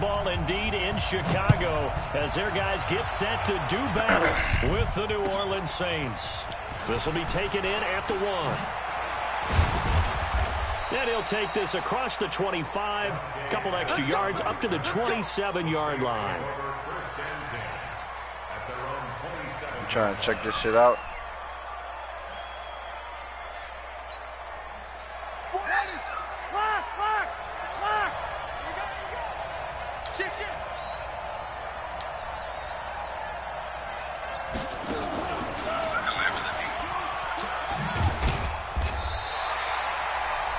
football indeed in Chicago as their guys get set to do battle with the New Orleans Saints. This will be taken in at the 1. And he'll take this across the 25, couple extra yards up to the 27-yard line. I'm trying to check this shit out.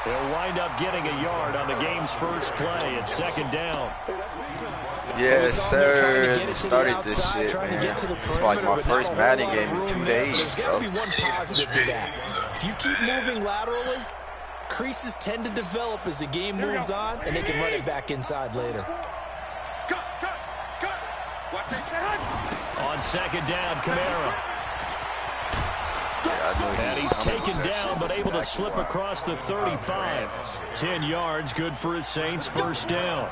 He'll wind up getting a yard on the game's first play. It's second down. Yes, sir. Started this shit, man. It's like my first Madden game in 2 days, There's got to be one positive to that. If you keep moving laterally, creases tend to develop as the game moves on, and they can run it back inside later. On second down, Kamara. And he's taken down, but able to slip across the 35. 10 yards, good for his Saints, first down.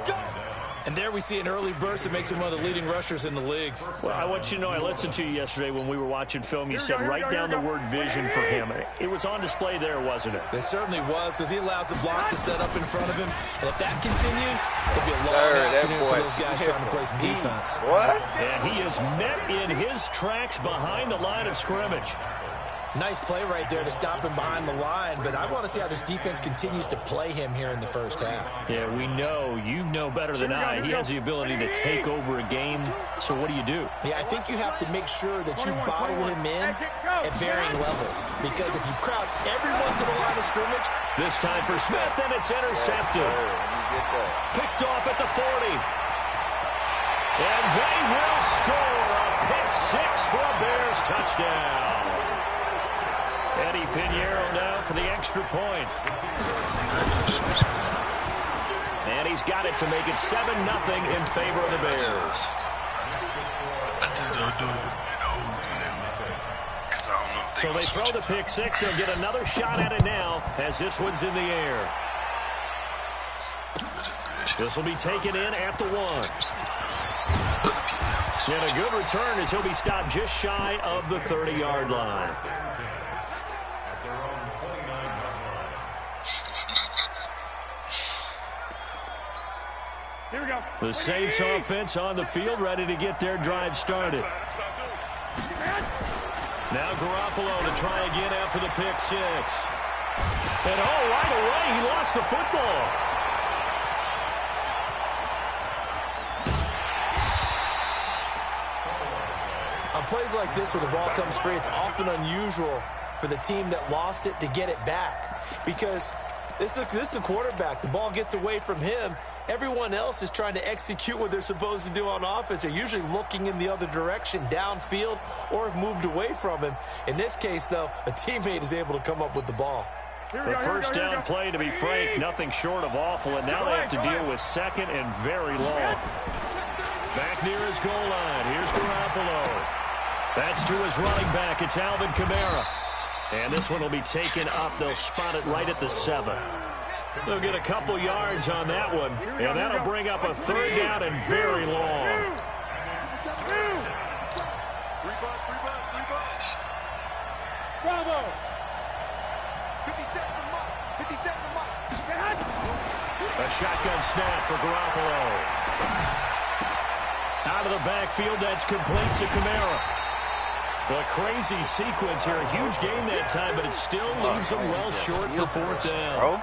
And there we see an early burst that makes him one of the leading rushers in the league. Well, I want you to know, I listened to you yesterday when we were watching film. You said write down the word vision for him. It was on display there, wasn't it? It certainly was, because he allows the blocks to set up in front of him. And if that continues, it'll be a long afternoon for those guys trying to play some defense. What? And he is met in his tracks behind the line of scrimmage. Nice play right there to stop him behind the line, but I want to see how this defense continues to play him here in the first half. Yeah, we know. You know better than I. He has the ability to take over a game, so what do you do? Yeah, I think you have to make sure that you bottle him in at varying levels, because if you crowd everyone to the line of scrimmage... This time for Smith, and it's intercepted. Picked off at the 40. And they will score a pick six for a Bears touchdown. Eddie Pinheiro now for the extra point. And he's got it to make it 7-0 in favor of the Bears. So they throw the pick six. They'll get another shot at it now as this one's in the air. This will be taken in at the 1. And a good return as he'll be stopped just shy of the 30-yard line. Here we go. The Saints offense on the field, ready to get their drive started. Now Garoppolo to try again after the pick six. And right away, he lost the football. On plays like this where the ball comes free, it's often unusual for the team that lost it to get it back. Because this is a quarterback. The ball gets away from him. Everyone else is trying to execute what they're supposed to do on offense. They're usually looking in the other direction, downfield, or have moved away from him. In this case, though, a teammate is able to come up with the ball. The first down play, to be frank, nothing short of awful, and now they have to deal with second and very long. Back near his goal line. Here's Garoppolo. That's to his running back. It's Alvin Kamara. And this one will be taken up. They'll spot it right at the 7. They'll get a couple yards on that one, and that'll bring up a third down and very long. Bravo. A shotgun snap for Garoppolo. Out of the backfield, that's complete to Kamara. A crazy sequence here. A huge game that time, but it still leaves them well short for fourth down.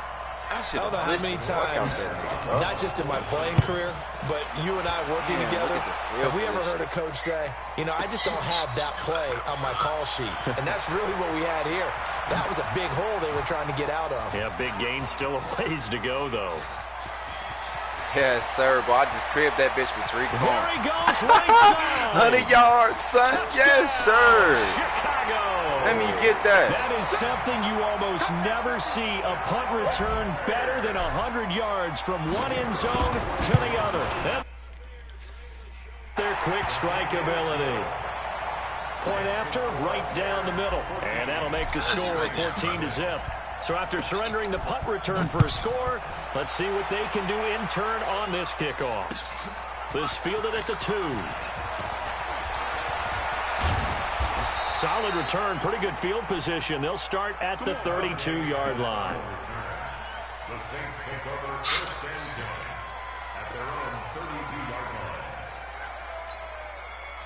I don't know how many times, not just in my playing career, but you and I working together, have we ever heard a coach say, you know, I just don't have that play on my call sheet. And that's really what we had here. That was a big hole they were trying to get out of. Yeah, big gain, still a ways to go, though. Yes, sir. But I just cribbed that bitch for 3 points. There he goes, right side. 100 yards, son. Touchdown, yes, sir. Chicago. Let me get that. That is something you almost never see. A punt return better than 100 yards from one end zone to the other. Their quick strike ability. Point after, right down the middle. And that'll make the score 14-0. So after surrendering the punt return for a score, let's see what they can do in turn on this kickoff. This fielded at the 2. Solid return, pretty good field position. They'll start at the 32-yard line. The Saints take over first and 10 at their own 32-yard line.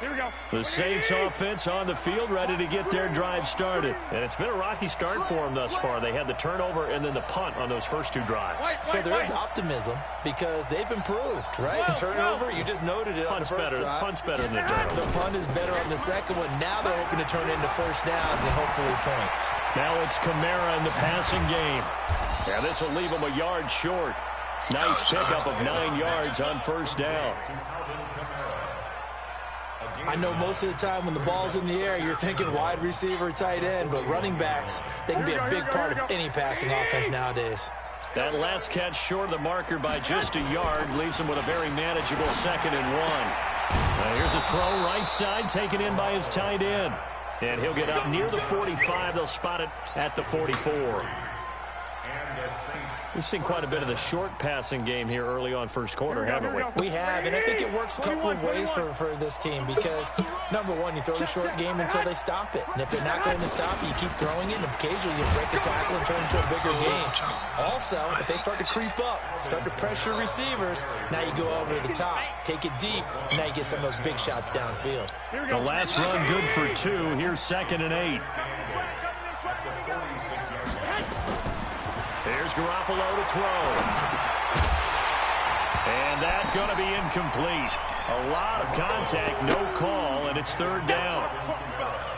Here we go. The Saints offense on the field, ready to get their drive started. And it's been a rocky start for them thus far. They had the turnover and then the punt on those first 2 drives. So there is optimism because they've improved, right? And turnover, you just noted it on the first drive. Punt's better than the turnover. The punt is better on the second one. Now they're hoping to turn into first downs and hopefully points. Now it's Kamara in the passing game. Yeah, this will leave them a yard short. Nice pickup of 9 yards on first down. I know most of the time when the ball's in the air, you're thinking wide receiver, tight end, but running backs, they can be a big part of any passing offense nowadays. That last catch short of the marker by just a yard leaves him with a very manageable 2nd and 1. Now here's a throw right side taken in by his tight end. And he'll get up near the 45. They'll spot it at the 44. We've seen quite a bit of the short passing game here early on first quarter, haven't we? We have, and I think it works a couple of ways for this team because, number one, you throw the short game until they stop it. And if they're not going to stop it, you keep throwing it, and occasionally you break a tackle and turn it into a bigger game. Also, if they start to creep up, start to pressure receivers, now you go over the top, take it deep, and now you get some of those big shots downfield. The last run good for 2. Here's 2nd and 8. Here's Garoppolo to throw. And that's going to be incomplete. A lot of contact, no call, and it's 3rd down.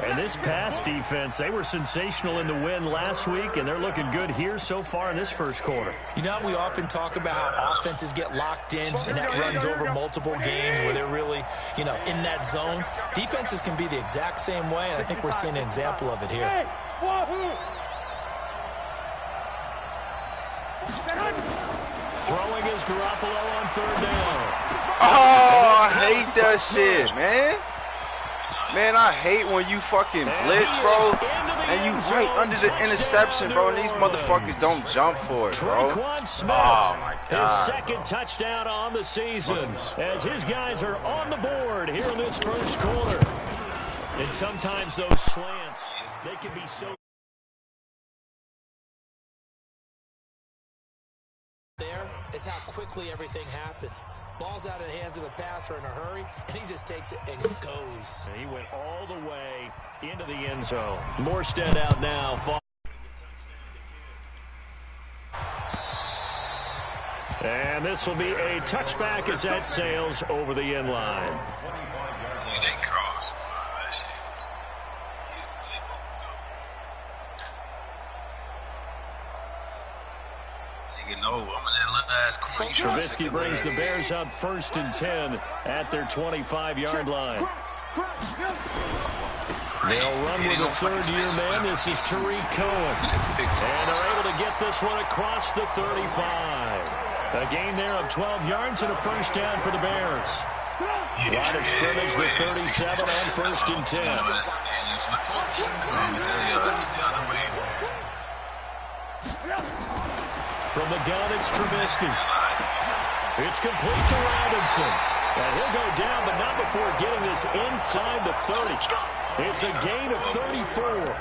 And this pass defense, they were sensational in the win last week, and they're looking good here so far in this first quarter. You know, we often talk about how offenses get locked in, and that runs over multiple games where they're really, in that zone. Defenses can be the exact same way, and I think we're seeing an example of it here. Throwing is Garoppolo on 3rd down. Oh, I hate that shit, man. Man, I hate when you fucking blitz, bro, and you right under the interception, bro, and these motherfuckers don't jump for it, bro. Oh, my God. His 2nd touchdown on the season as his guys are on the board here in this first quarter. And sometimes those slants, they can be so... There is how quickly everything happens. Ball's out of the hands of the passer in a hurry, and he just takes it and goes. And he went all the way into the end zone. Morstead out now. And this will be a touchback as that sails over the end line. They cross. Trubisky brings the Bears up 1st and 10 at their 25-yard line. They'll run with a 3rd-year man. This is Tariq Cohen. And they're able to get this one across the 35. A gain there of 12 yards and a first down for the Bears. Line of scrimmage, the 37 on 1st and 10. From the gun, it's Trubisky. It's complete to Robinson. And he'll go down, but not before getting this inside the 30. It's a gain of 34.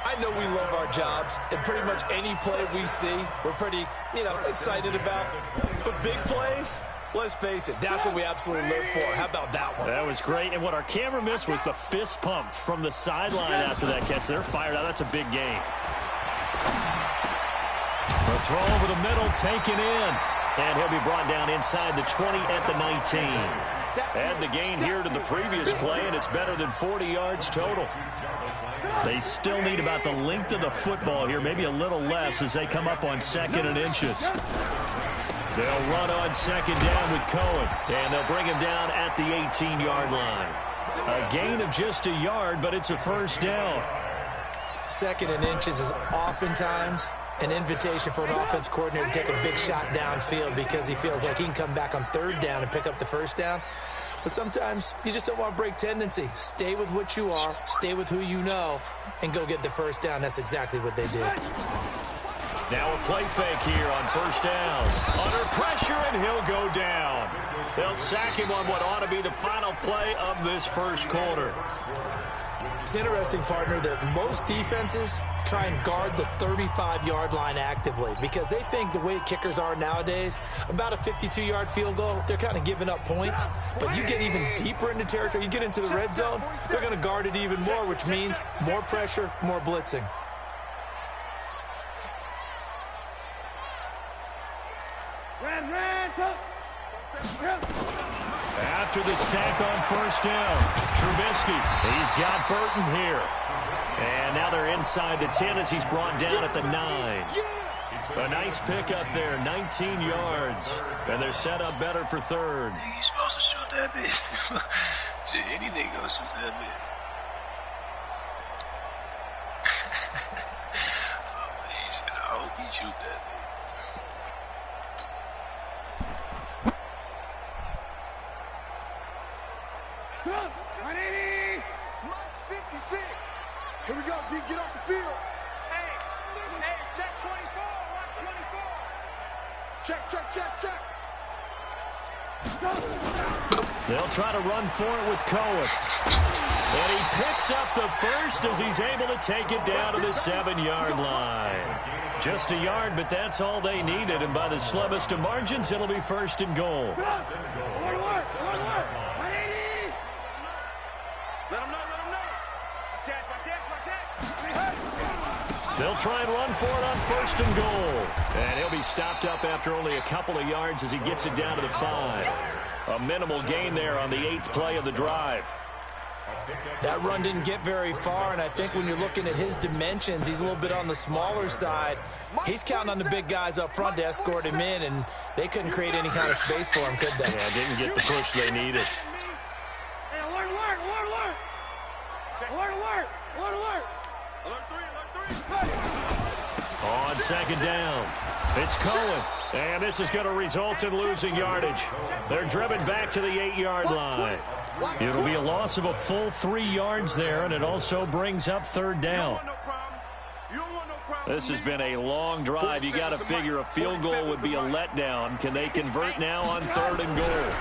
I know we love our jobs, and pretty much any play we see, we're pretty, excited about. But big plays, let's face it, that's what we absolutely live for. How about that one? That was great, and what our camera missed was the fist pump from the sideline after that catch. They're fired out. That's a big gain. The throw over the middle, taken in. And he'll be brought down inside the 20 at the 19. Add the gain here to the previous play, and it's better than 40 yards total. They still need about the length of the football here, maybe a little less as they come up on 2nd and inches. They'll run on 2nd down with Cohen, and they'll bring him down at the 18-yard line. A gain of just a yard, but it's a first down. 2nd and inches is oftentimes an invitation for an offense coordinator to take a big shot downfield because he feels like he can come back on 3rd down and pick up the first down. But sometimes you just don't want to break tendency. Stay with what you are, stay with who you know, and go get the first down. That's exactly what they did. Now a play fake here on first down. Under pressure, and he'll go down. They'll sack him on what ought to be the final play of this first quarter. It's interesting, partner, that most defenses try and guard the 35-yard line actively because they think the way kickers are nowadays, about a 52-yard field goal, they're kind of giving up points. But you get even deeper into territory, you get into the red zone, they're going to guard it even more, which means more pressure, more blitzing. After the sack on first down, Trubisky, he's got Burton here. And now they're inside the 10 as he's brought down at the 9. A nice pickup there, 19 yards. And they're set up better for third. You supposed to shoot that bitch. Shit, any nigga gonna shoot that bitch. Oh, man, shit, I hope he shoot that bitch. Here we go, D, get off the field. Hey, check 24, watch 24. Check. They'll try to run for it with Cohen. And he picks up the first as he's able to take it down to the 7-yard line. Just a yard, but that's all they needed. And by the slimmest of margins, it'll be first and goal. Let him know. They'll try and run for it on first and goal. And he'll be stopped up after only a couple of yards as he gets it down to the 5. A minimal gain there on the 8th play of the drive. That run didn't get very far, and I think when you're looking at his dimensions, he's a little bit on the smaller side. He's counting on the big guys up front to escort him in, and they couldn't create any kind of space for him, could they? Yeah, didn't get the push they needed. Hey, alert. Alert 3. On second down, it's Cohen. And this is going to result in losing yardage. They're driven back to the 8-yard line. It'll be a loss of a full 3 yards there, and it also brings up third down. This has been a long drive. You got to figure a field goal would be a letdown. Can they convert now on third and goal?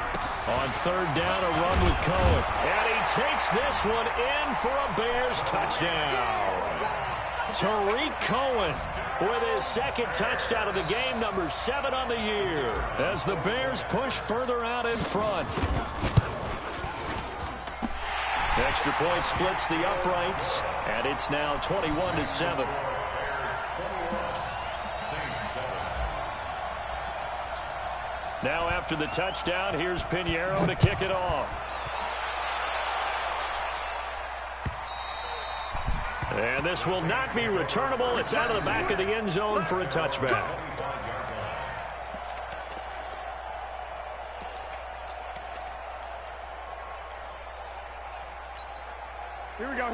On third down, a run with Cohen. And he takes this one in for a Bears touchdown. Tariq Cohen with his second touchdown of the game, number 7 on the year, as the Bears push further out in front. Extra point splits the uprights, and it's now 21-7. Now after the touchdown, here's Pinheiro to kick it off. And this will not be returnable. It's out of the back of the end zone for a touchback.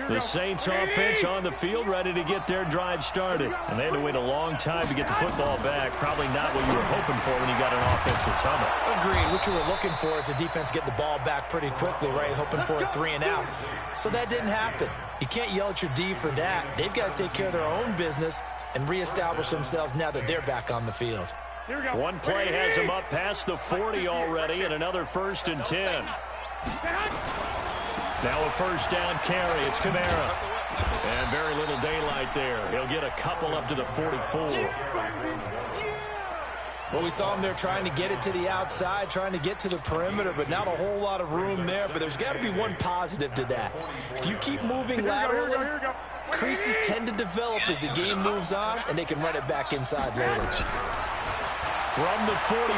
The Saints offense on the field, ready to get their drive started. And they had to wait a long time to get the football back. Probably not what you were hoping for when you got an offense that's humming. Agreed. What you were looking for is the defense get the ball back pretty quickly, right? Hoping for a 3 and out. So that didn't happen. You can't yell at your D for that. They've got to take care of their own business and reestablish themselves now that they're back on the field. One play has them up past the 40 already, and another 1st and 10. Now a first down carry. It's Kamara. And very little daylight there. He'll get a couple up to the 44. Well, we saw him there trying to get it to the outside, trying to get to the perimeter, but not a whole lot of room there. But there's got to be one positive to that. If you keep moving laterally, creases tend to develop as the game moves on, and they can run it back inside later. From the 44,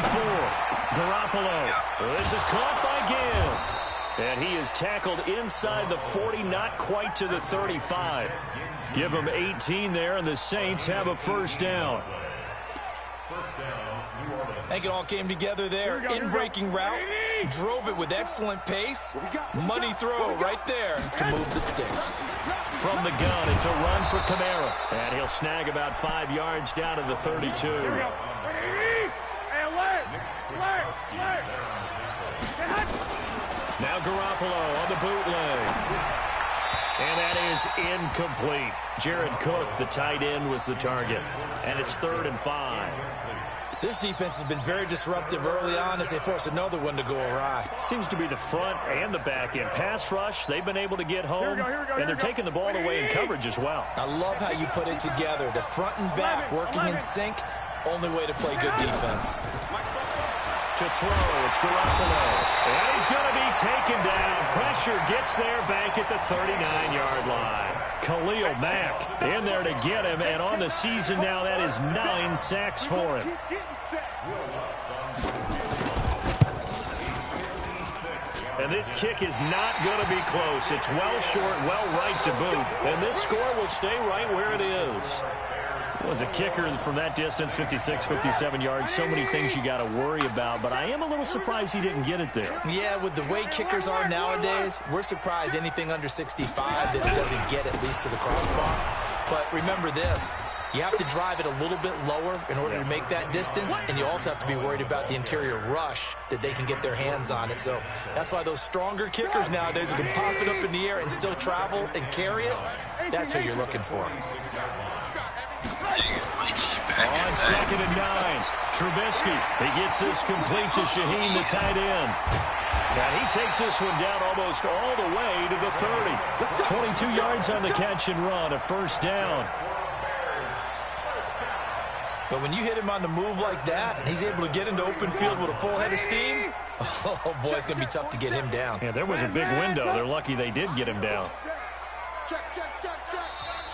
Garoppolo. This is caught by Gill. And he is tackled inside the 40, not quite to the 35. Give him 18 there, and the Saints have a first down. I think it all came together there. In-breaking route, drove it with excellent pace. Money throw right there to move the sticks. From the gun, it's a run for Kamara. And he'll snag about 5 yards down to the 32. Now Garoppolo on the bootleg. And that is incomplete. Jared Cook, the tight end, was the target. And it's 3rd and 5. This defense has been very disruptive early on as they force another one to go awry. Seems to be the front and the back end. Pass rush, they've been able to get home, and they're taking the ball away in coverage as well. I love how you put it together. The front and back working in sync, only way to play good defense. To throw, it's Garoppolo. And he's going to be taken down. Pressure gets there back at the 39-yard line. Khalil Mack in there to get him, and on the season now, that is 9 sacks for him. And this kick is not going to be close. It's well short, well right to boot. And this score will stay right where it is. Was a kicker from that distance, 56, 57 yards. So many things you got to worry about, but I am a little surprised he didn't get it there. Yeah, with the way kickers are nowadays, we're surprised anything under 65 that he doesn't get at least to the crossbar. But remember this, you have to drive it a little bit lower in order to make that distance, and you also have to be worried about the interior rush that they can get their hands on it. So that's why those stronger kickers nowadays who can pop it up in the air and still travel and carry it, that's who you're looking for. On 2nd and 9, Trubisky. He gets this complete to Shaheen, the tight end. And he takes this one down almost all the way to the 30. 22 yards on the catch and run, a 1st down. But when you hit him on the move like that, and he's able to get into open field with a full head of steam, oh, boy, it's going to be tough to get him down. Yeah, there was a big window. They're lucky they did get him down.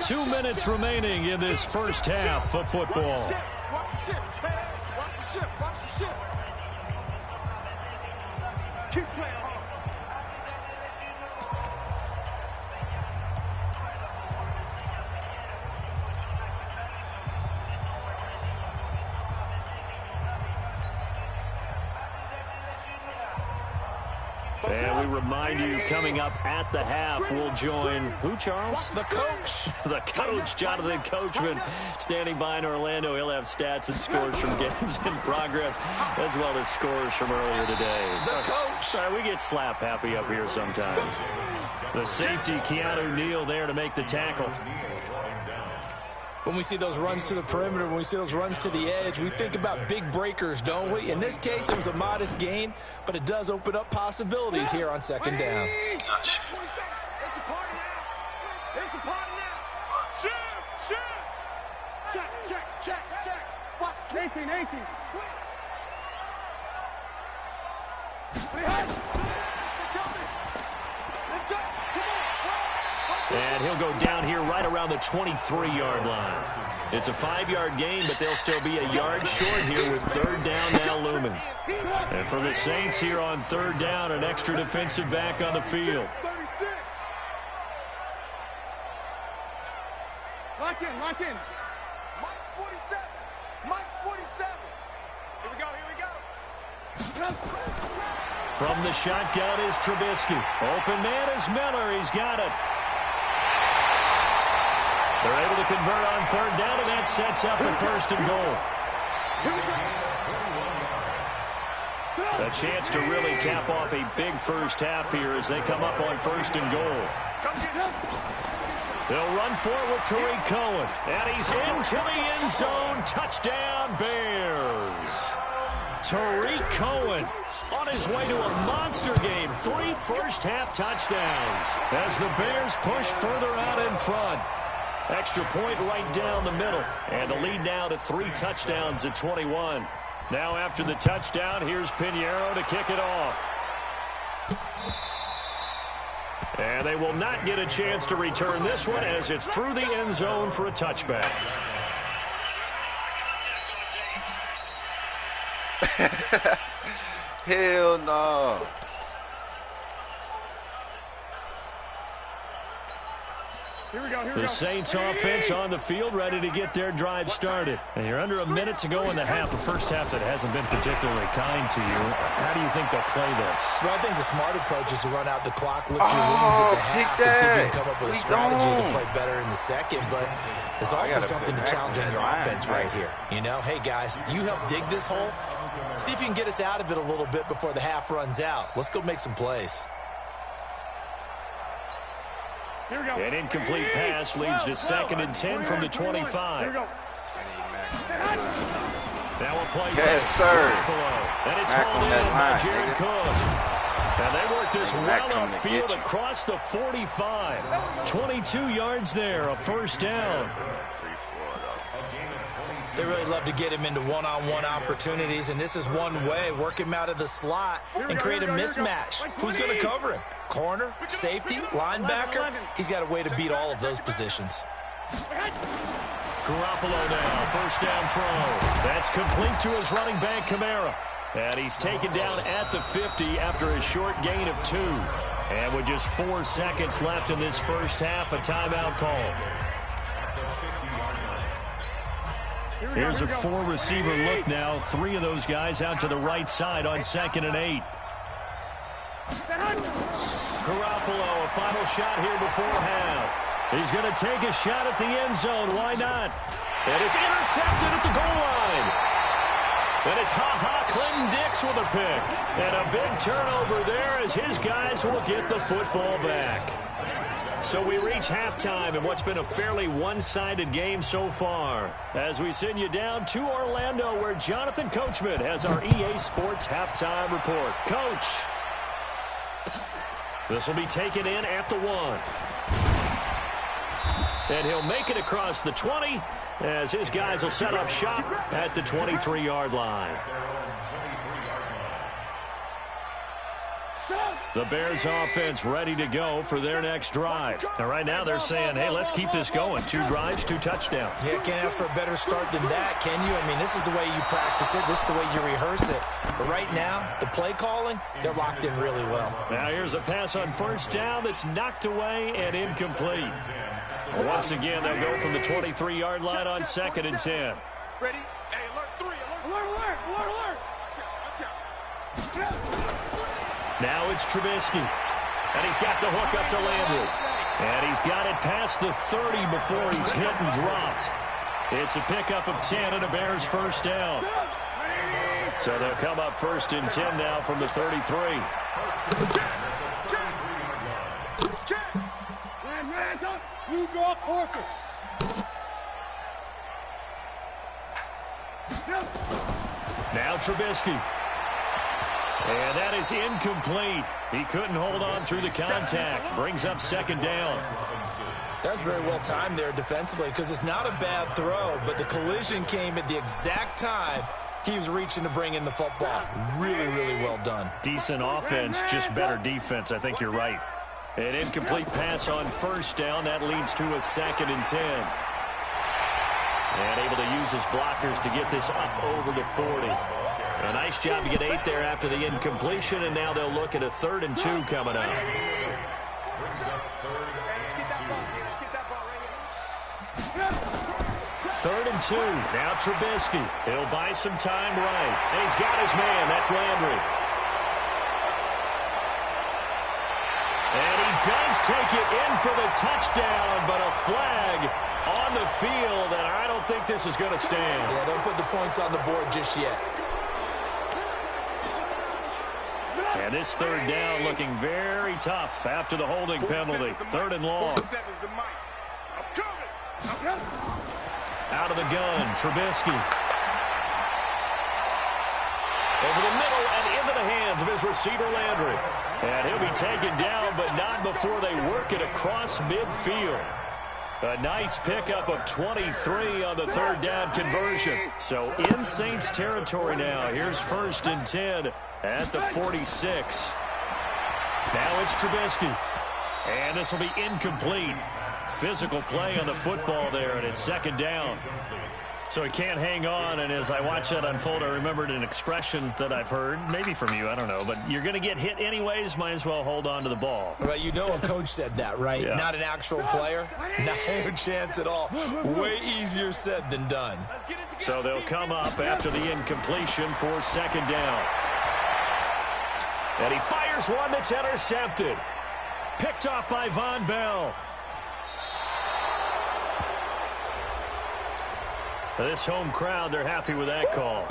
2 minutes remaining in this first half of football. Watch the ship. Watch the ship. Keep playing hard. And we remind you, coming up at the half, we'll join who, Charles? The coach. The coach, Jonathan Coachman, standing by in Orlando. He'll have stats and scores from games in progress, as well as scores from earlier today. The coach. Sorry, we get slap happy up here sometimes. The safety, Keanu Neal, there to make the tackle. When we see those runs to the perimeter, when we see those runs to the edge, we think about big breakers, don't we? In this case, it was a modest gain, but it does open up possibilities here on 2nd down. Gosh. It's the party now. It's the party now. Shoot. Check. Watch. 18. And he'll go down here right around the 23-yard line. It's a 5-yard gain, but they'll still be a yard short here with 3rd down now looming. And for the Saints here on 3rd down, an extra defensive back on the field. 36. Lock in. Mike's 47. Mike's 47. Here we go. From the shotgun is Trubisky. Open man is Miller. He's got it. They're able to convert on 3rd down, and that sets up a 1st and goal. A chance to really cap off a big first half here as they come up on 1st and goal. They'll run forward to Tariq Cohen, and he's into the end zone. Touchdown, Bears. Tariq Cohen on his way to a monster game. 3 first-half touchdowns as the Bears push further out in front. Extra point right down the middle. And the lead now to 3 touchdowns at 21. Now after the touchdown, here's Pinheiro to kick it off. And they will not get a chance to return this one as it's through the end zone for a touchback. Hell no. Here we go. The Saints offense on the field, ready to get their drive started. And you're under a minute to go in the half, a first half that hasn't been particularly kind to you. How do you think they'll play this? Well, I think the smart approach is to run out the clock, look your wings at the half, and see if you can come up with a strategy to play better in the second. But there's also something to challenging your offense right here. You know, hey, guys, you help dig this hole. See if you can get us out of it a little bit before the half runs out. Let's go make some plays. An incomplete pass leads to 2nd and 10 from the 25. Now we'll play. Yes, sir. And it's Back hauled on in that by line, Jared nigga. Cook. And they work this well coming to upfield get you. across the 45. 22 yards there, a first down. They really love to get him into one-on-one opportunities, and this is one way. Work him out of the slot and create a mismatch. Who's going to cover him? Corner, safety, linebacker? He's got a way to beat all of those positions. Garoppolo now, first down throw. That's complete to his running back, Kamara. And he's taken down at the 50 after a short gain of 2. And with just 4 seconds left in this first half, a timeout call. Here's a 4-receiver look now. 3 of those guys out to the right side on 2nd and 8. Garoppolo, a final shot here before half. He's going to take a shot at the end zone. Why not? And it's intercepted at the goal line. And it's Clinton Dix with a pick. And a big turnover there as his guys will get the football back. So we reach halftime in what's been a fairly one-sided game so far. As we send you down to Orlando, where Jonathan Coachman has our EA Sports halftime report. Coach. This will be taken in at the 1. And he'll make it across the 20 as his guys will set up shop at the 23-yard line. The Bears offense ready to go for their next drive. And right now they're saying, hey, let's keep this going. 2 drives, 2 touchdowns. Yeah, can't ask for a better start than that, can you? I mean, this is the way you practice it. This is the way you rehearse it. But right now, the play calling, they're locked in really well. Now here's a pass on first down that's knocked away and incomplete. Once again, they'll go from the 23-yard line on 2nd and 10. Ready? Hey, alert 3. Alert. Now it's Trubisky. And he's got the hook up to Landry. And he's got it past the 30 before he's hit and dropped. It's a pickup of 10 and a Bears first down. So they'll come up 1st and 10 now from the 33. You draw quarters. Now Trubisky. And that is incomplete. He couldn't hold on through the contact. Brings up 2nd down. That's very well timed there defensively because it's not a bad throw, but the collision came at the exact time he was reaching to bring in the football. Really, really well done. Decent offense, just better defense. I think you're right. An incomplete pass on first down. That leads to a 2nd and 10. And able to use his blockers to get this up over the 40. A nice job to get 8 there after the incompletion, and now they'll look at a 3rd and 2 coming up. Third and 2. Now Trubisky. He'll buy some time right. And he's got his man. That's Landry. And he does take it in for the touchdown, but a flag on the field, and I don't think this is going to stand. Yeah, don't put the points on the board just yet. And this 3rd down looking very tough after the holding penalty. 3rd and long. Out of the gun, Trubisky. Over the middle and into the hands of his receiver, Landry. And he'll be taken down, but not before they work it across midfield. A nice pickup of 23 on the 3rd down conversion. So in Saints territory now. Here's 1st and 10 at the 46. Now it's Trubisky. And this will be incomplete. Physical play on the football there, and it's 2nd down. So he can't hang on, and as I watch that unfold, I remembered an expression that I've heard, maybe from you, I don't know, but you're going to get hit anyways, might as well hold on to the ball. Right, you know a coach said that, right? Yeah. Not an actual player. Not a chance at all. Way easier said than done. So they'll come up after the incompletion for 2nd down. And he fires one that's intercepted. Picked off by Von Bell. This home crowd, they're happy with that call.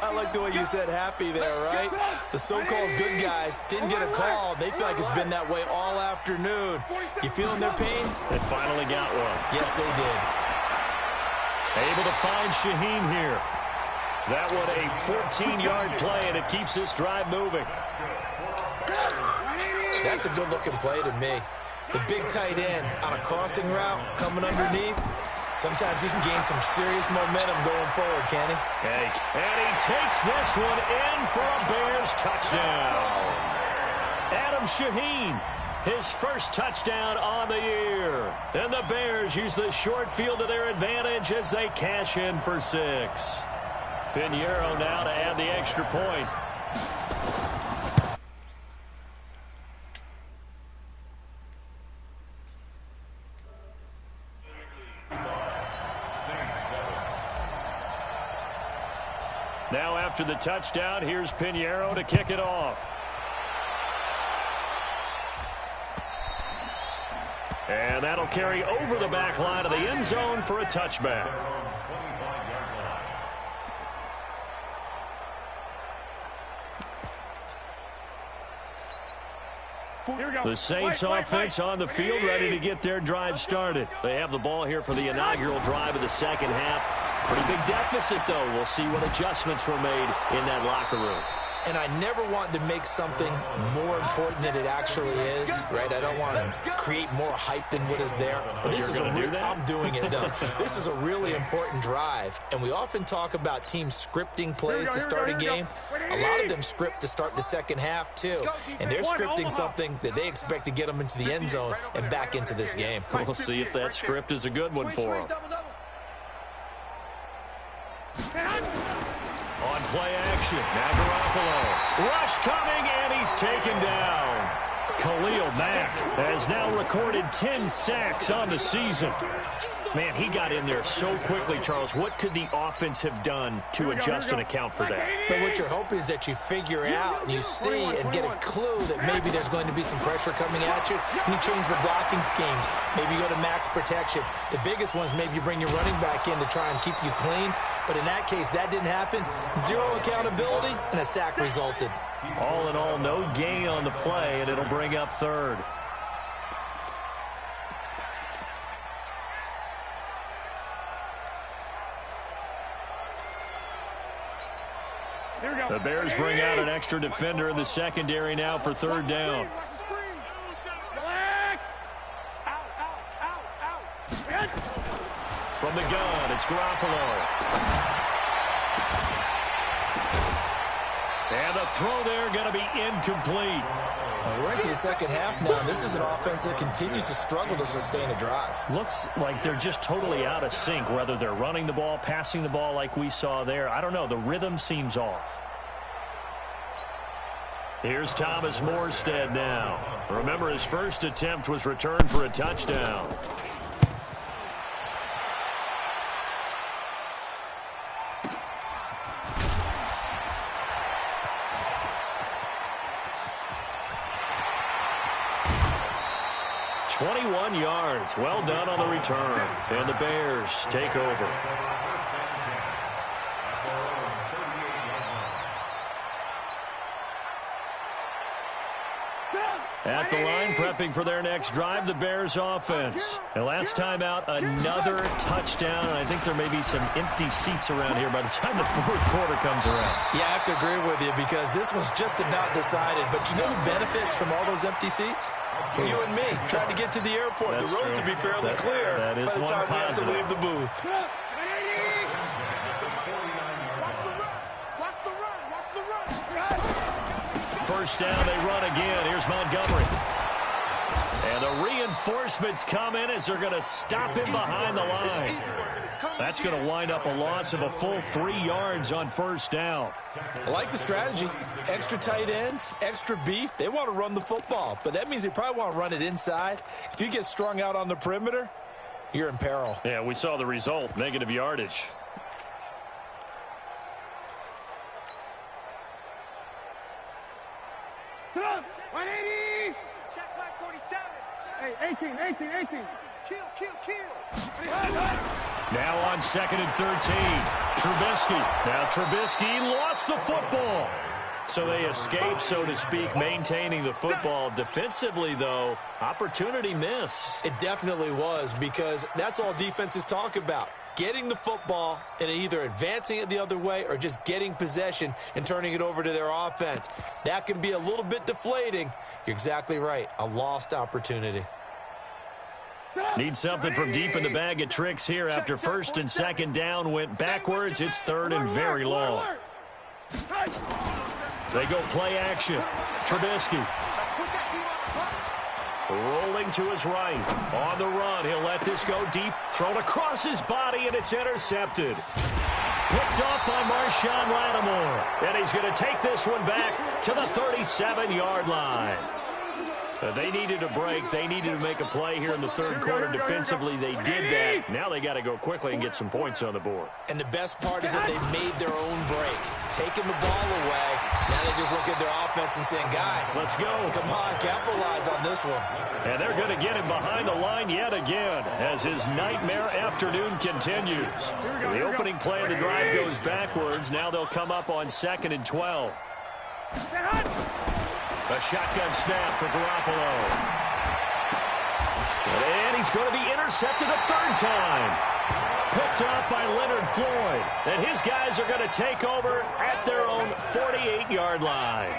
I like the way you said happy there, right? The so-called good guys didn't get a call. They feel like it's been that way all afternoon. You feeling their pain? They finally got one. Yes, they did. Able to find Shaheen here. That one a 14-yard play, and it keeps this drive moving. That's a good-looking play to me. The big tight end on a crossing route coming underneath. Sometimes he can gain some serious momentum going forward, can he? And he takes this one in for a Bears touchdown. Adam Shaheen, his first touchdown on the year. And the Bears use the short field to their advantage as they cash in for 6. Pinheiro now to add the extra point. Now after the touchdown, here's Pinheiro to kick it off. And that'll carry over the back line of the end zone for a touchback. The Saints offense on the field, ready to get their drive started. They have the ball here for the inaugural drive of the second half. Pretty big deficit, though. We'll see what adjustments were made in that locker room. And I never want to make something more important than it actually is, right? I don't want to create more hype than what is there. But this is I'm doing it, though. This is a really important drive. And we often talk about teams scripting plays to start a game. A lot of them script to start the second half, too. And they're scripting something that they expect to get them into the end zone and back into this game. We'll see if that script is a good one for them. On play action, now Garoppolo. Rush coming, and he's taken down. Khalil Mack has now recorded 10 sacks on the season. Man, he got in there so quickly, Charles. What could the offense have done to adjust and account for that? But what you're hoping is that you figure out and you see and get a clue that maybe there's going to be some pressure coming at you, and you change the blocking schemes. Maybe you go to max protection. The biggest one is maybe you bring your running back in to try and keep you clean. But in that case, that didn't happen. Zero accountability, and a sack resulted. All in all, no gain on the play, and it'll bring up third. The Bears bring out an extra defender in the secondary now for third down. From the gun, it's Garoppolo. And the throw there going to be incomplete. We're into the second half now. This is an offense that continues to struggle to sustain a drive. Looks like they're just totally out of sync, whether they're running the ball, passing the ball like we saw there. I don't know. The rhythm seems off. Here's Thomas Morstead now. Remember, his first attempt was returned for a touchdown. Yards. Well done on the return. And the Bears take over. At the line, prepping for their next drive, the Bears offense. And last time out, another touchdown. And I think there may be some empty seats around here by the time the fourth quarter comes around. Yeah, I have to agree with you because this one's just about decided. But you know who benefits from all those empty seats? You and me, trying to get to the airport. That's the road true. to be fairly clear that is by the time we have to leave the booth. First down, they run again. Here's Montgomery. And the reinforcements come in as they're going to stop him behind the line. That's going to wind up a loss of a full 3 yards on first down. I like the strategy. Extra tight ends, extra beef. They want to run the football, but that means they probably want to run it inside. If you get strung out on the perimeter, you're in peril. Yeah, we saw the result, negative yardage. Check back 47. Hey, 18. Now on 2nd and 13. Trubisky. Now Trubisky lost the football. So they escape, so to speak, maintaining the football. Defensively, though, opportunity miss. It definitely was, because that's all defenses talk about. Getting the football and either advancing it the other way or just getting possession and turning it over to their offense. That can be a little bit deflating. You're exactly right. A lost opportunity. Need something from deep in the bag of tricks here after 1st and 2nd down went backwards. It's 3rd and very long. They go play action. Trubisky. Rolling to his right. On the run. He'll let this go deep. Thrown across his body, and it's intercepted. Picked off by Marshawn Lattimore. And he's going to take this one back to the 37-yard line. They needed a break. They needed to make a play here in the 3rd quarter. Defensively, they did that. Now they got to go quickly and get some points on the board. And the best part is that they made their own break. Taking the ball away. Now they just look at their offense and saying, guys, let's go. Come on, capitalize on this one. And they're going to get him behind the line yet again as his nightmare afternoon continues. The opening play of the drive goes backwards. Now they'll come up on 2nd and 12. A shotgun snap for Garoppolo. And he's going to be intercepted a 3rd time. Picked off by Leonard Floyd. And his guys are going to take over at their own 48-yard line.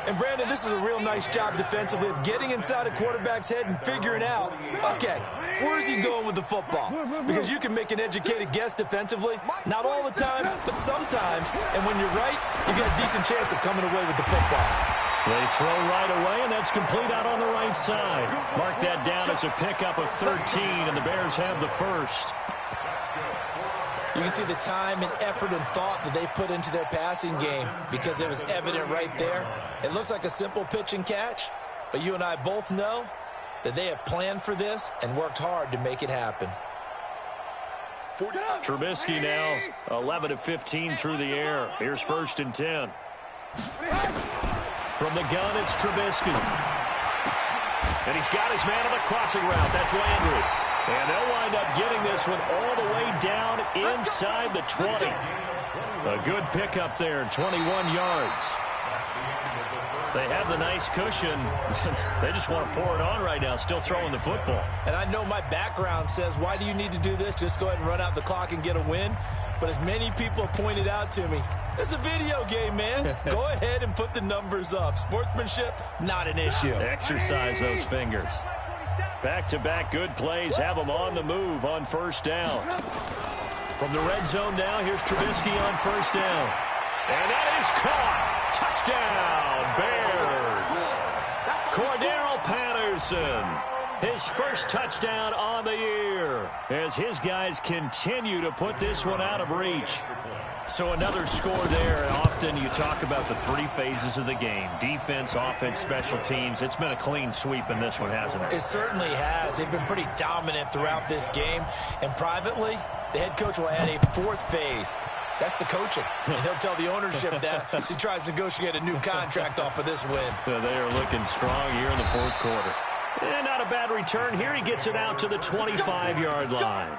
And, Brandon, this is a real nice job defensively of getting inside a quarterback's head and figuring out, okay, where's he going with the football? Because you can make an educated guess defensively. Not all the time, but sometimes. And when you're right, you got a decent chance of coming away with the football. They throw right away, and that's complete out on the right side. Mark that down as a pickup of 13, and the Bears have the 1st. You can see the time and effort and thought that they put into their passing game because it was evident right there. It looks like a simple pitch and catch, but you and I both know that they have planned for this and worked hard to make it happen. Trubisky now 11 of 15 through the air. Here's 1st and 10. From the gun, it's Trubisky. And he's got his man on the crossing route. That's Landry. And they'll wind up getting this one all the way down inside the 20. A good pickup there, 21 yards. They have the nice cushion. They just want to pour it on right now, still throwing the football. And I know my background says, why do you need to do this? Just go ahead and run out the clock and get a win. But as many people have pointed out to me, it's a video game, man. Go ahead and put the numbers up. Sportsmanship, not an issue. Exercise those fingers. Back-to-back good plays have them on the move on 1st down. From the red zone now, here's Trubisky on 1st down. And that is caught. Touchdown, Bears. Cordero Patterson. His 1st touchdown on the year as his guys continue to put this one out of reach. So another score there. Often you talk about the 3 phases of the game. Defense, offense, special teams. It's been a clean sweep in this one, hasn't it? It certainly has. They've been pretty dominant throughout this game. And privately, the head coach will add a 4th phase. That's the coaching. And he'll tell the ownership that as he tries to negotiate a new contract off of this win. They are looking strong here in the 4th quarter. And not a bad return here. He gets it out to the 25-yard line.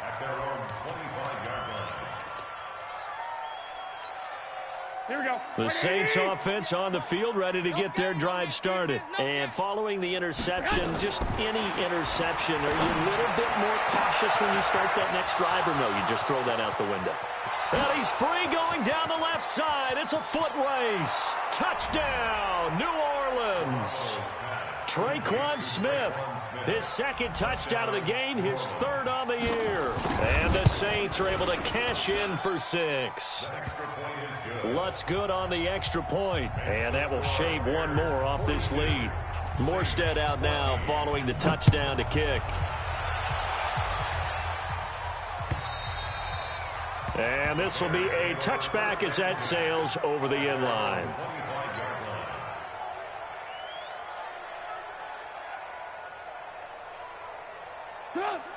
Here we go. The Saints offense on the field, ready to get their drive started. And following the interception, just any interception, are you a little bit more cautious when you start that next drive, or no, you just throw that out the window? And he's free going down the left side. It's a foot race. Touchdown, New Orleans. Traquan Smith, his 2nd touchdown of the game, his 3rd on the year. And the Saints are able to cash in for 6. Lutz good on the extra point, and that will shave one more off this lead. Morstead out now following the touchdown to kick. And this will be a touchback as that sails over the end line.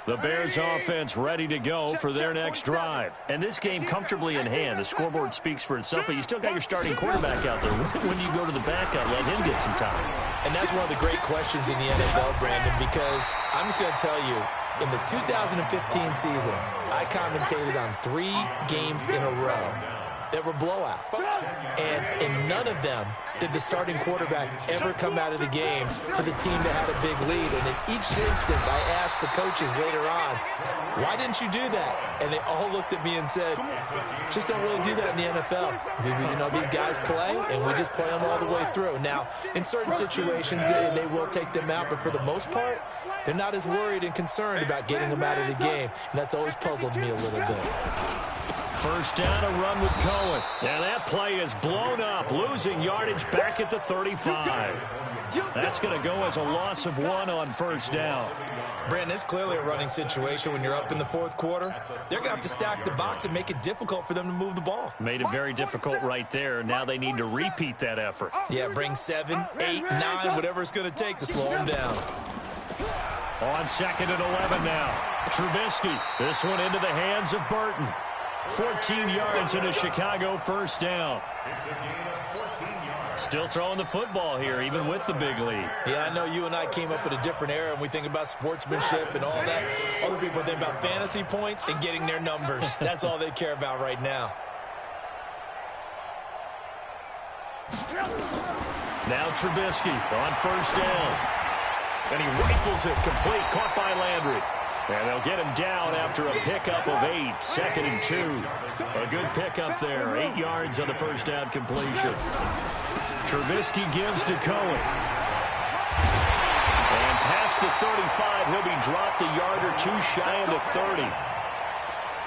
The Bears offense ready to go for their next drive. And this game comfortably in hand. The scoreboard speaks for itself, but you still got your starting quarterback out there. When you go to the backup, let him get some time. And that's one of the great questions in the NFL, Brandon, because I'm just going to tell you, in the 2015 season, I commentated on 3 games in a row that were blowouts. And in none of them did the starting quarterback ever come out of the game for the team that had a big lead. And in each instance, I asked the coaches later on, why didn't you do that? And they all looked at me and said, just don't really do that in the NFL. You know, these guys play, and we just play them all the way through. Now, in certain situations, they will take them out, but for the most part, they're not as worried and concerned about getting them out of the game. And that's always puzzled me a little bit. First down, a run with Cohen. And that play is blown up, losing yardage back at the 35. That's going to go as a loss of 1 on first down. Brandon, it's clearly a running situation when you're up in the fourth quarter. They're going to have to stack the box and make it difficult for them to move the ball. Made it very difficult right there. Now they need to repeat that effort. Yeah, bring 7, 8, 9, whatever it's going to take to slow them down. On 2nd and 11 now. Trubisky, this one into the hands of Burton. 14 yards and a Chicago first down. Still throwing the football here, even with the big lead. Yeah, I know you and I came up in a different era, and we think about sportsmanship and all that. Other people think about fantasy points and getting their numbers. That's all they care about right now. Now Trubisky on first down. And he rifles it complete, caught by Landry. And they'll get him down after a pickup of 8, 2nd and 2. A good pickup there, 8 yards on the first down completion. Trubisky gives to Cohen. And past the 35, he'll be dropped a yard or 2 shy of the 30.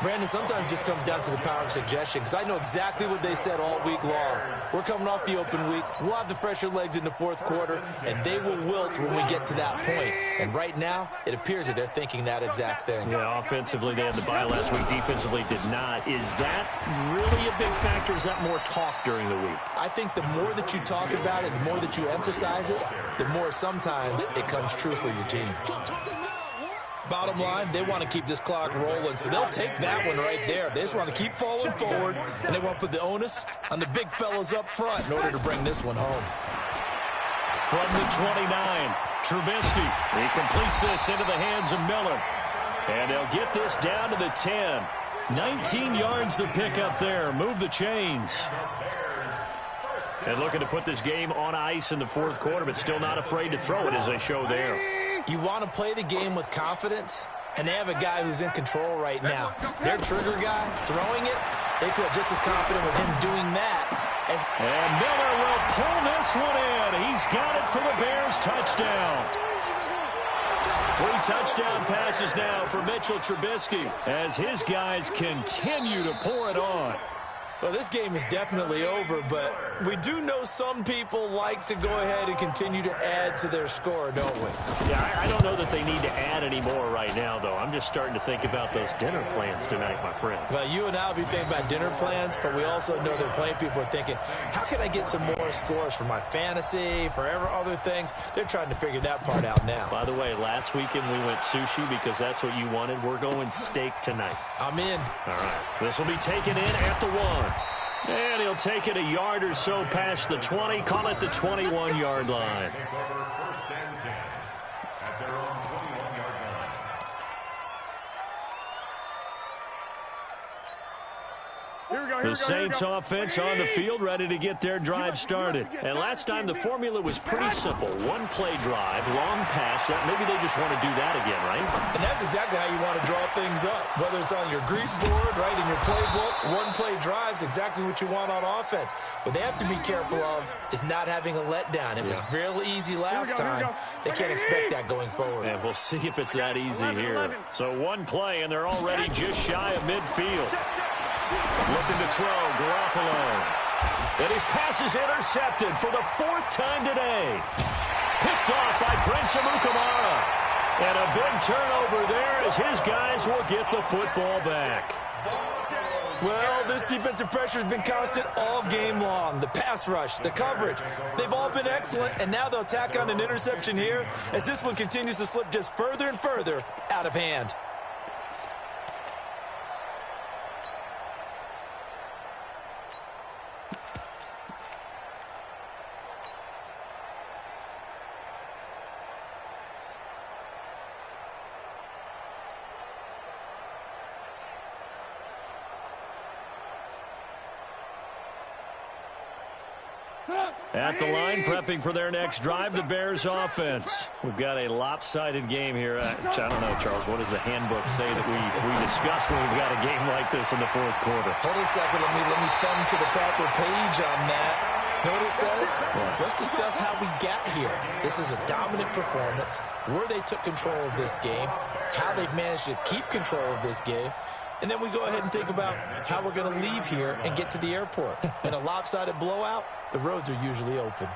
Brandon, sometimes it just comes down to the power of suggestion, because I know exactly what they said all week long. We're coming off the open week. We'll have the fresher legs in the fourth quarter, and they will wilt when we get to that point. And right now, it appears that they're thinking that exact thing. Yeah, offensively, they had the bye last week. Defensively, did not. Is that really a big factor? Is that more talk during the week? I think the more that you talk about it, the more that you emphasize it, the more sometimes it comes true for your team. Bottom line, they want to keep this clock rolling, so they'll take that one right there. They just want to keep falling forward, and they want to put the onus on the big fellas up front in order to bring this one home. From the 29, Trubisky. He completes this into the hands of Miller. And they'll get this down to the 10. 19 yards to pick up there. Move the chains. And looking to put this game on ice in the fourth quarter, but still not afraid to throw it as they show there. You want to play the game with confidence, and they have a guy who's in control right now. Their trigger guy throwing it, they feel just as confident with him doing that. And Miller will pull this one in. He's got it for the Bears touchdown. 3 touchdown passes now for Mitchell Trubisky as his guys continue to pour it on. Well, this game is definitely over, but we do know some people like to go ahead and continue to add to their score, don't we? Yeah, I don't know that they need to add any more right now, though. I'm just starting to think about those dinner plans tonight, my friend. Well, you and I will be thinking about dinner plans, but we also know that plenty of people are thinking, how can I get some more scores for my fantasy, for other things? They're trying to figure that part out now. By the way, last weekend we went sushi because that's what you wanted. We're going steak tonight. I'm in. All right. This will be taken in at the 1. And he'll take it a yard or so past the 20. Call it the 21-yard line. The Saints offense on the field, ready to get their drive started. And last time the formula was pretty simple. 1-play drive, long pass. Maybe they just want to do that again, right? And that's exactly how you want to draw things up. Whether it's on your grease board, right, in your playbook, 1-play drive's exactly what you want on offense. What they have to be careful of is not having a letdown. It was real easy last time. They can't expect that going forward. And we'll see if it's that easy here. So 1 play, and they're already just shy of midfield. Looking to throw, Garoppolo. And his pass is intercepted for the 4th time today. Picked off by Prince Amukamara. And a big turnover there as his guys will get the football back. Well, this defensive pressure has been constant all game long. The pass rush, the coverage, they've all been excellent, and now they'll tack on an interception here as this one continues to slip just further and further out of hand. At the line, prepping for their next drive, the Bears offense. We've got a lopsided game here. I don't know, Charles, what does the handbook say that we discuss when we've got a game like this in the fourth quarter? Hold on a second. Let me thumb to the proper page on that. Know what it says? Let's discuss how we got here. This is a dominant performance, where they took control of this game, how they've managed to keep control of this game, and then we go ahead and think about how we're going to leave here and get to the airport. In a lopsided blowout, the roads are usually open.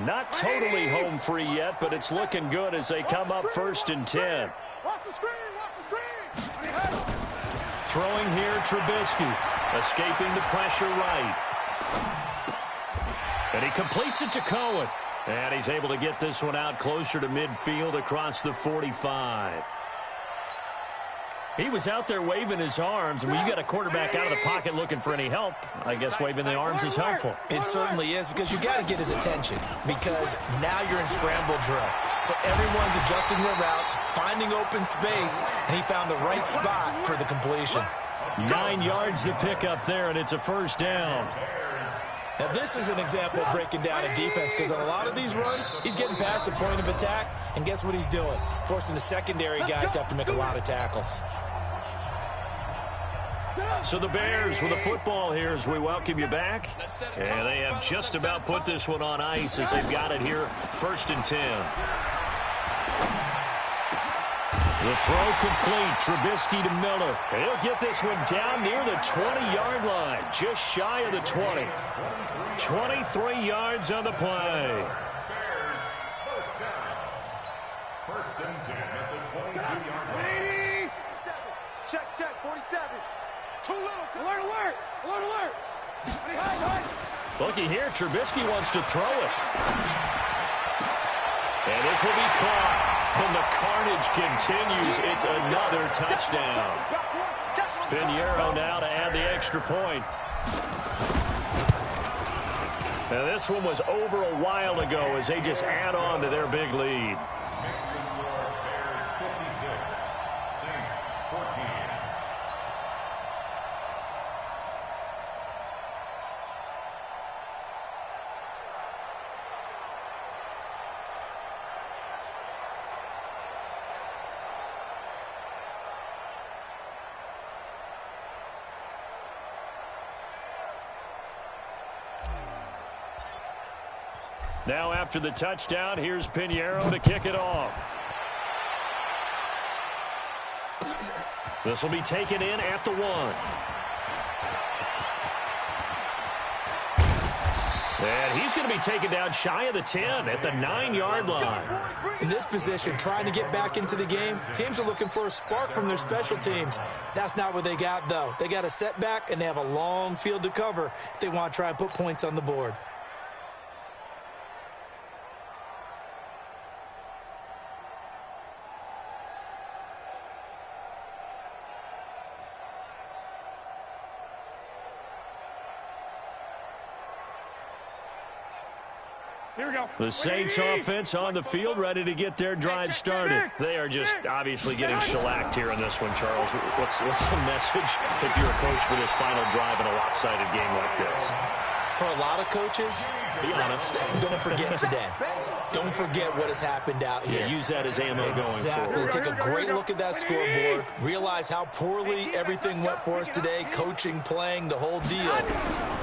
Not totally home free yet, but it's looking good as they come up 1st and 10. Watch the screen, watch the screen. Throwing here, Trubisky, escaping the pressure right. And he completes it to Cohen. And he's able to get this one out closer to midfield across the 45. He was out there waving his arms. When you got a quarterback out of the pocket looking for any help, I guess waving the arms is helpful. It certainly is, because you got to get his attention, because now you're in scramble drill. So everyone's adjusting their routes, finding open space, and he found the right spot for the completion. 9 yards to pick up there, and it's a 1st down. Now, this is an example of breaking down a defense, because on a lot of these runs, he's getting past the point of attack, and guess what he's doing? Forcing the secondary guys to have to make a lot of tackles. So the Bears with the football here as we welcome you back. And they have just about put this one on ice as they've got it here, 1st and 10. The throw complete. Trubisky to Miller. And he'll get this one down near the 20-yard line, just shy of the 20. 23 yards on the play. Bears, 1st down. 1st and 10 at the 22-yard line. Check, 47. Too little. Alert. Hide. Looky here, Trubisky wants to throw it. And this will be caught. And the carnage continues. It's another touchdown. Pinheiro now to add the extra point. Now this one was over a while ago as they just add on to their big lead. Bears 56, Saints 14. Now after the touchdown, here's Pinheiro to kick it off. This will be taken in at the 1. And he's going to be taken down shy of the 10 at the 9-yard line. In this position, trying to get back into the game, teams are looking for a spark from their special teams. That's not what they got, though. They got a setback, and they have a long field to cover if they want to try and put points on the board. Here we go. The Saints offense on the field, ready to get their drive started. They are just obviously getting shellacked here in this one, Charles. What's the message if you're a coach for this final drive in a lopsided game like this? For a lot of coaches, be honest, don't forget today. Don't forget what has happened out here. Yeah, use that as ammo going forward. Exactly. Take a great look at that scoreboard. Realize how poorly everything went for us today. Coaching, playing, the whole deal.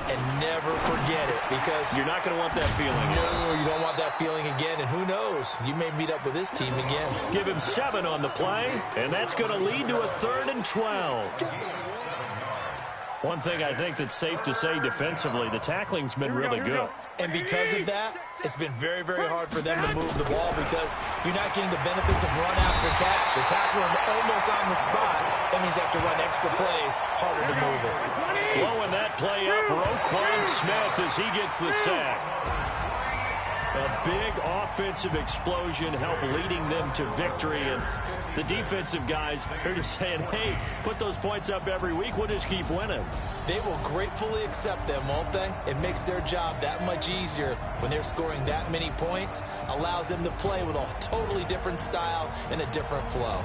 And never forget it, because you're not going to want that feeling. No, you don't want that feeling again. And who knows? You may meet up with this team again. Give him 7 on the play, and that's going to lead to a 3rd and 12. One thing I think that's safe to say defensively, the tackling's been really good. And because of that, it's been very, very hard for them to move the ball, because you're not getting the benefits of run after catch. You're tackling almost on the spot. That means you have to run extra plays, harder to move it. Blowing that play up, Roquan Smith as he gets the sack. A big offensive explosion helped leading them to victory, and the defensive guys are just saying, hey, put those points up every week, we'll just keep winning. They will gratefully accept them, won't they? It makes their job that much easier when they're scoring that many points, allows them to play with a totally different style and a different flow.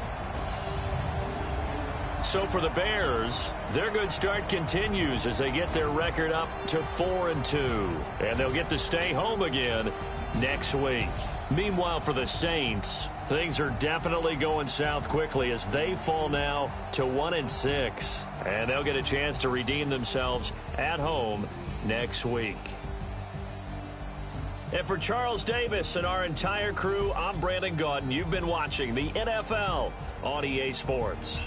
So for the Bears, their good start continues as they get their record up to 4-2. And they'll get to stay home again next week. Meanwhile, for the Saints, things are definitely going south quickly as they fall now to 1-6. And they'll get a chance to redeem themselves at home next week. And for Charles Davis and our entire crew, I'm Brandon Gaudin. You've been watching the NFL on EA Sports.